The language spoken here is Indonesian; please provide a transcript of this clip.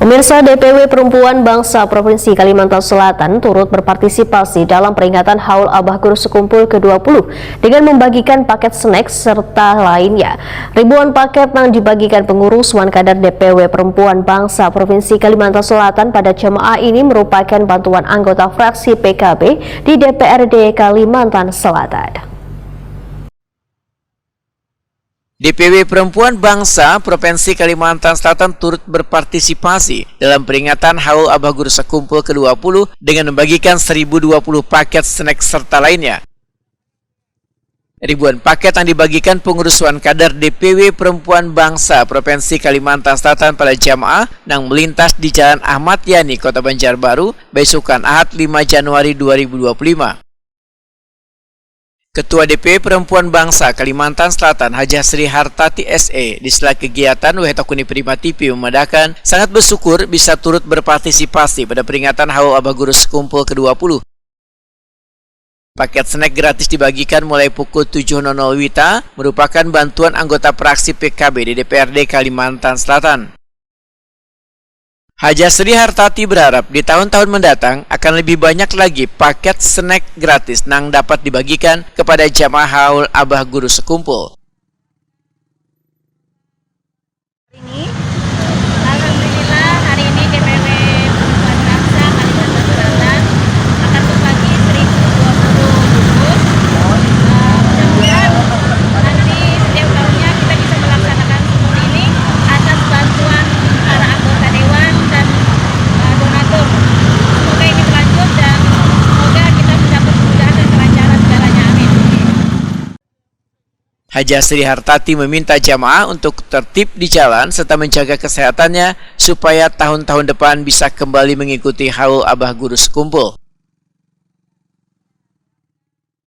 Pemirsa, DPW Perempuan Bangsa Provinsi Kalimantan Selatan turut berpartisipasi dalam peringatan Haul Abah Guru Sekumpul ke-20 dengan membagikan paket snack serta lainnya. Ribuan paket yang dibagikan pengurus Wan Kader DPW Perempuan Bangsa Provinsi Kalimantan Selatan pada jemaah ini merupakan bantuan anggota fraksi PKB di DPRD Kalimantan Selatan. DPW Perempuan Bangsa Provinsi Kalimantan Selatan turut berpartisipasi dalam peringatan Haul Abah Guru Sekumpul ke-20 dengan membagikan 1020 paket snack serta lainnya. Ribuan paket yang dibagikan pengurus Wan Kader DPW Perempuan Bangsa Provinsi Kalimantan Selatan pada jamaah yang melintas di Jalan Ahmad Yani, Kota Banjarbaru, besokan Ahad 5 Januari 2025. Ketua DPW Perempuan Bangsa Kalimantan Selatan Hajah Sri Hartati SE di sela kegiatan Wehetokuni Prima TV memadakan sangat bersyukur bisa turut berpartisipasi pada peringatan Haul Abah Guru Sekumpul ke-20. Paket snack gratis dibagikan mulai pukul 7.00 WITA merupakan bantuan anggota fraksi PKB di DPRD Kalimantan Selatan. Hajah Sri Hartati berharap di tahun-tahun mendatang akan lebih banyak lagi paket snack gratis yang dapat dibagikan kepada jamaah Haul Abah Guru Sekumpul. Alhamdulillah hari ini DPW Perempuan Bangsa Kalimantan Selatan akan berbagi 1020 bungkus. Mudah-mudahan nanti setiap tahunnya kita bisa melaksanakan seperti ini atas bantuan para anggota dewan dan donatur. Semoga ini berlanjut dan semoga kita mendapat kemudahan dan kelancaran segalanya. Amin. Hajah Sri Hartati meminta jamaah untuk tertib di jalan serta menjaga kesehatannya supaya tahun-tahun depan bisa kembali mengikuti Haul Abah Guru Sekumpul.